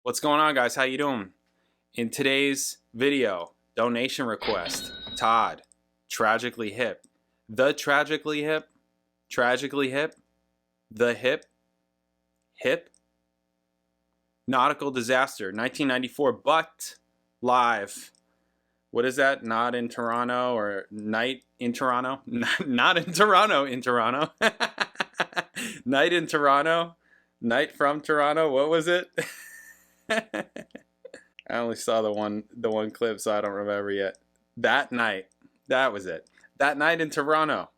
What's going on, guys? How you doing? In today's video, donation request. Todd, Tragically Hip. The Tragically Hip? Tragically Hip? The Hip? Hip? Nautical Disaster, 1994, but live. What is that? Not in Toronto or Night in Toronto? Not in Toronto, in Toronto. Night in Toronto? Night from Toronto? What was it? I only saw the one clip, so I don't remember yet. That night. That was it. That night in Toronto.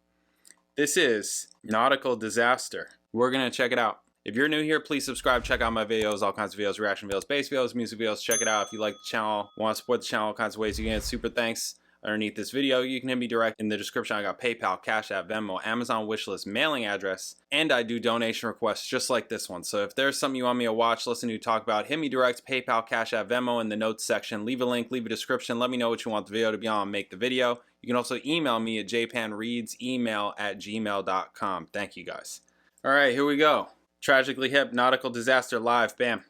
This is Nautical Disaster. We're going to check it out. If you're new here, please subscribe. Check out my videos, all kinds of videos, reaction videos, bass videos, music videos. Check it out. If you like the channel, want to support the channel, all kinds of ways you can get super thanks underneath this video. You can hit me direct in the description. I got PayPal, Cash App, Venmo, Amazon wishlist, mailing address, and I do donation requests just like this one. So if there's something you want me to watch, listen to, talk about, hit me direct, PayPal, Cash App, Venmo in the notes section. Leave a link, leave a description. Let me know what you want the video to be on, make the video. You can also email me at jpanreadsemail@gmail.com. Thank you, guys. All right, here we go. Tragically Hip, Nautical Disaster, live. Bam.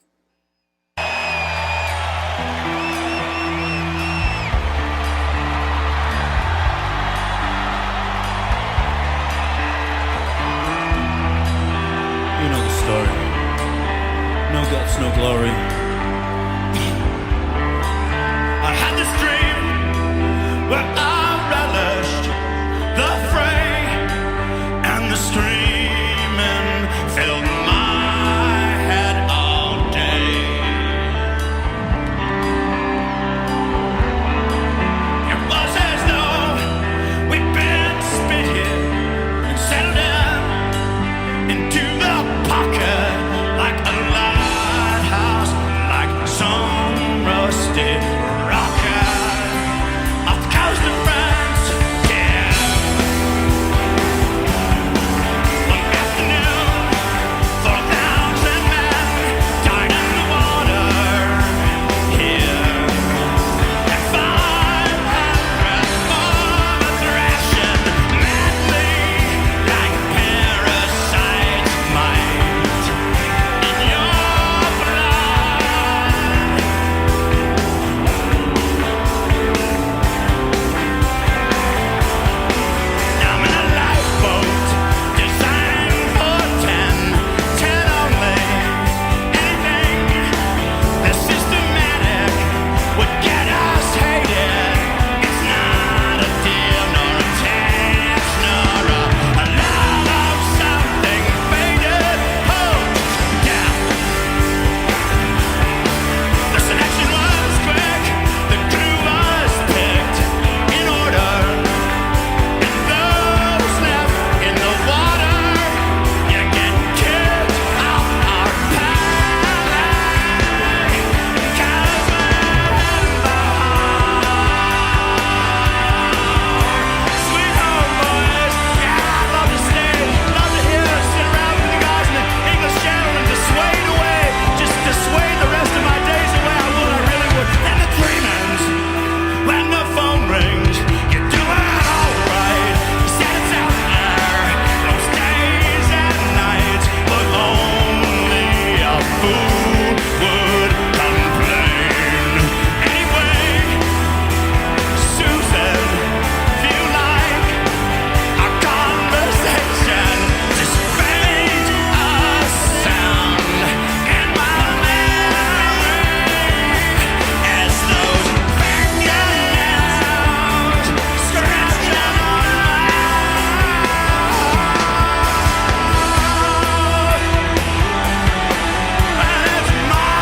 You know the story. No guts, no glory. I had this dream where I relished the fray, and the screaming filled my head all day. It was as though we'd been spit here and settled in into the pocket like a lighthouse, like some rusty rocket off the coast of France. Yeah. One afternoon, 4,000 men died in the water here, and 500 more thrashing madly like parasites might in your blood. I'm in a lifeboat designed for 10 only. Anything that's systematic would get us hated. It's not a deal, nor a tax, nor a love of something faded. Oh, yeah. The selection was quick, the crew was picked in order, and those left in the water, you get kicked out our pack. 'Cause sweet home boys, yeah, I love to stay, love to hear us sit around with the guys in the English Channel and dissuade away, just dissuade the rest of my days away. I would, I really would. And the dreamings, when the phone rings, you're doing alright. You said it's out there, those days and nights, but only a fool would complain. Anyway, Susan, feel like our conversation just fades a sound in my memory as those fingernails scratching on and it's my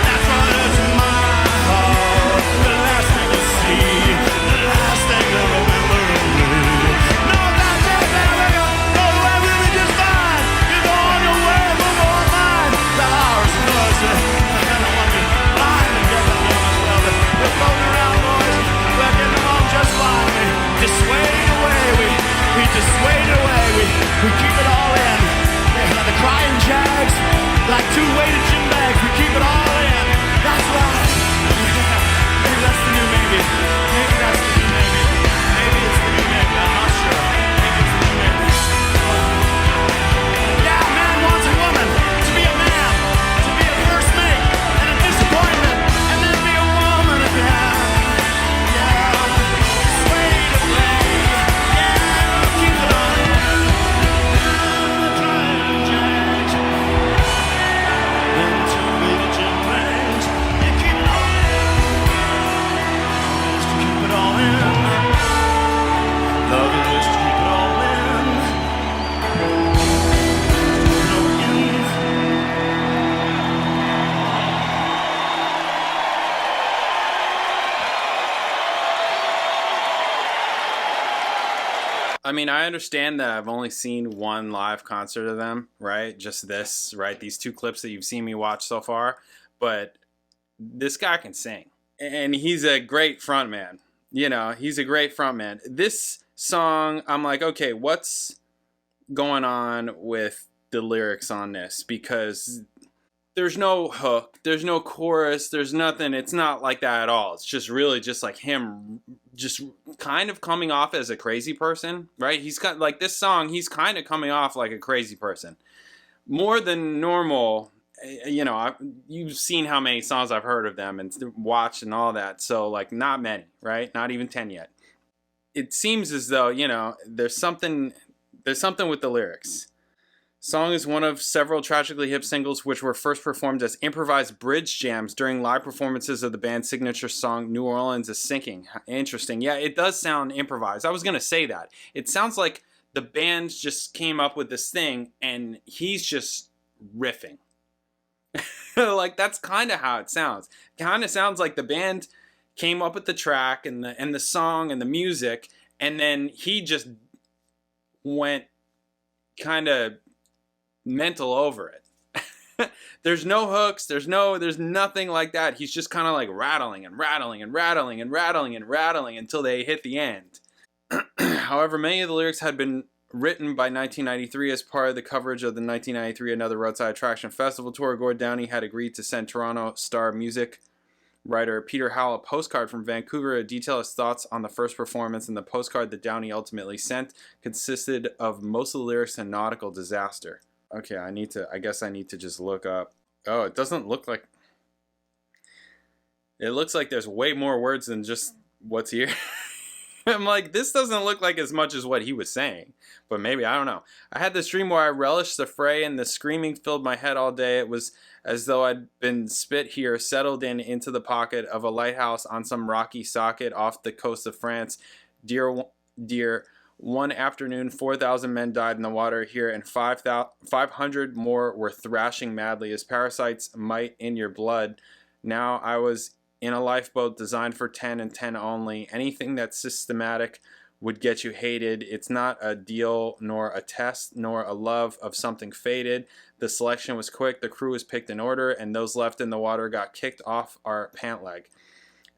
that's what it's my fault. The last thing to see, the last thing to remember of me. No, that's it, baby. No, the way we were just fine. You go on your way, we'll go on mine. The hours and hours, and I want to blind and get the moments well. We're floating around, boys. We're getting along just fine. We dissuade away. We dissuade away. We keep it all in. Like the crying jags, like two weighted gym bags. We keep it all in. That's right. Maybe that's the new maybe. Maybe that's the new maybe. Maybe it's the new maybe. I'm not sure. Maybe it's the new maybe. Yeah, a man wants a woman to be a man. I mean, I understand that I've only seen one live concert of them, right? Just this, right? These 2 clips that you've seen me watch so far. But this guy can sing. And he's a great frontman. You know, he's a great frontman. This song, I'm like, okay, what's going on with the lyrics on this? Because there's no hook, there's no chorus, there's nothing. It's not like that at all. It's just really just like him just kind of coming off as a crazy person, right? He's got like this song, he's kind of coming off like a crazy person. More than normal, you know, you've seen how many songs I've heard of them and watched and all that. So like not many, right? Not even 10 yet. It seems as though, you know, there's something with the lyrics. Song is one of several Tragically Hip singles which were first performed as improvised bridge jams during live performances of the band's signature song, New Orleans is Sinking. Interesting. Yeah, it does sound improvised. I was going to say that. It sounds like the band just came up with this thing and he's just riffing. Like, that's kind of how it sounds. It kind of sounds like the band came up with the track and the song and the music, and then he just went kind of mental over it. There's no hooks, there's nothing like that. He's just kind of like rattling and rattling and rattling and rattling and rattling until they hit the end. However, many of the lyrics had been written by 1993 as part of the coverage of the 1993 Another Roadside Attraction Festival tour. Gord Downie had agreed to send Toronto Starr music writer Peter Howell a postcard from Vancouver to detail his thoughts on the first performance, and the postcard that Downie ultimately sent consisted of most of the lyrics to Nautical Disaster. Okay, I guess I need to just look up. Oh, it doesn't look like... It looks like there's way more words than just what's here. I'm like, this doesn't look like as much as what he was saying. But maybe, I don't know. I had this dream where I relished the fray and the screaming filled my head all day. It was as though I'd been spit here, settled into the pocket of a lighthouse on some rocky socket off the coast of France. Dear, one afternoon, 4,000 men died in the water here, and 500 more were thrashing madly as parasites might in your blood. Now I was in a lifeboat designed for 10 and 10 only. Anything that's systematic would get you hated. It's not a deal, nor a test, nor a love of something faded. The selection was quick, the crew was picked in order, and those left in the water got kicked off our pant leg.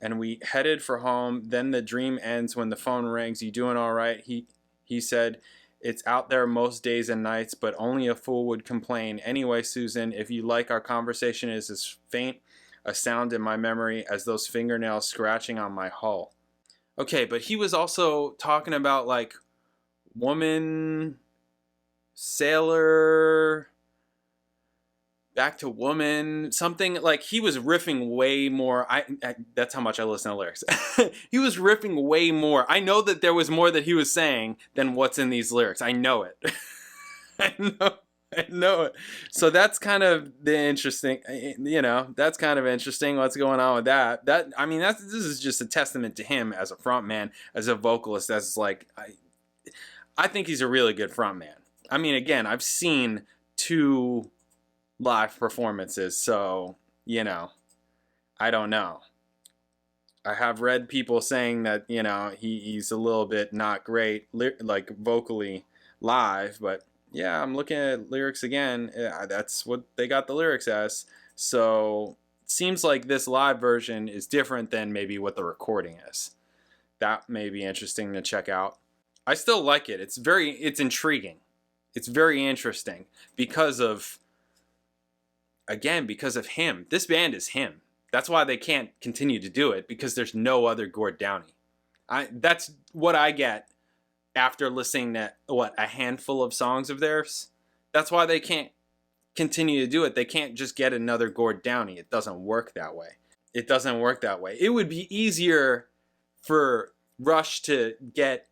And we headed for home. Then the dream ends when the phone rings. You doing all right? He said, it's out there most days and nights, but only a fool would complain. Anyway, Susan, if you like, our conversation is as faint a sound in my memory as those fingernails scratching on my hull. Okay, but he was also talking about like woman, sailor, back to woman, something like he was riffing way more. That's how much I listen to lyrics. He was riffing way more. I know that there was more that he was saying than what's in these lyrics. I know it. I know it. So that's kind of the interesting, you know, that's kind of interesting. What's going on with that? This is just a testament to him as a front man, as a vocalist. As like, I think he's a really good front man. I mean, again, I've seen 2 live performances, so, you know, I don't know. I have read people saying that, you know, he's a little bit not great, like vocally live, but yeah, I'm looking at lyrics again. Yeah, that's what they got the lyrics as. So it seems like this live version is different than maybe what the recording is. That may be interesting to check out. I still like it. It's intriguing. It's very interesting because of him. This band is him. That's why they can't continue to do it, because there's no other Gord Downie. That's what I get after listening to, a handful of songs of theirs. That's why they can't continue to do it. They can't just get another Gord Downie. It doesn't work that way. It would be easier for Rush to get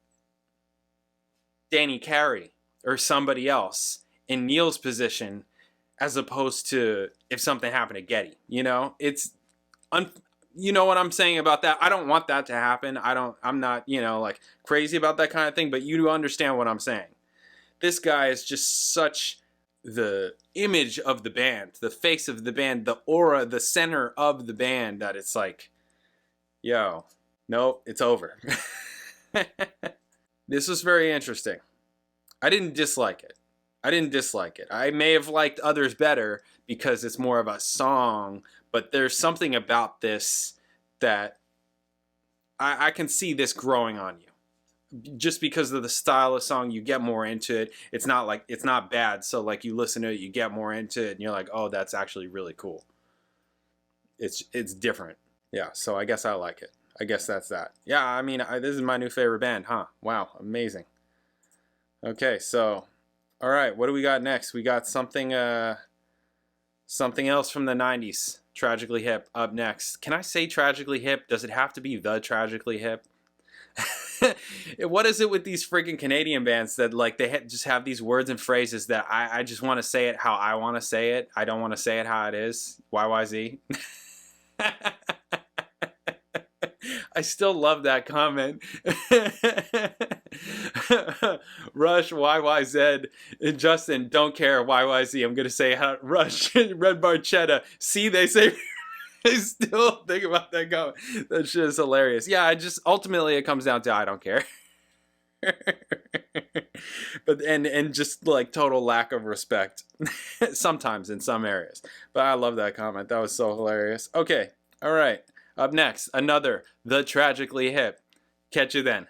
Danny Carey or somebody else in Neil's position as opposed to if something happened to Geddy. You know? You know what I'm saying about that? I don't want that to happen. I'm not, you know, like crazy about that kind of thing, but you do understand what I'm saying. This guy is just such the image of the band, the face of the band, the aura, the center of the band, that it's like, yo, no, it's over. This was very interesting. I didn't dislike it. I may have liked others better because it's more of a song, but there's something about this that I can see this growing on you. Just because of the style of song, you get more into it. It's not bad. So like you listen to it, you get more into it, and you're like, oh, that's actually really cool. It's different. Yeah, so I guess I like it. I guess that's that. Yeah, I mean, this is my new favorite band, huh? Wow, amazing. Okay, so, all right, what do we got next? We got something else from the 90s. Tragically Hip up next. Can I say Tragically Hip? Does it have to be the Tragically Hip? What is it with these freaking Canadian bands that like they just have these words and phrases that I just want to say it how I want to say it. I don't want to say it how it is. YYZ. I still love that comment. Rush, YYZ, and Justin, don't care, YYZ. I'm going to say how Rush, Red Barchetta. See, they say... I still think about that comment. That shit is hilarious. Yeah, ultimately it comes down to I don't care. But and just like total lack of respect. Sometimes in some areas. But I love that comment. That was so hilarious. Okay. All right. Up next, another The Tragically Hip. Catch you then.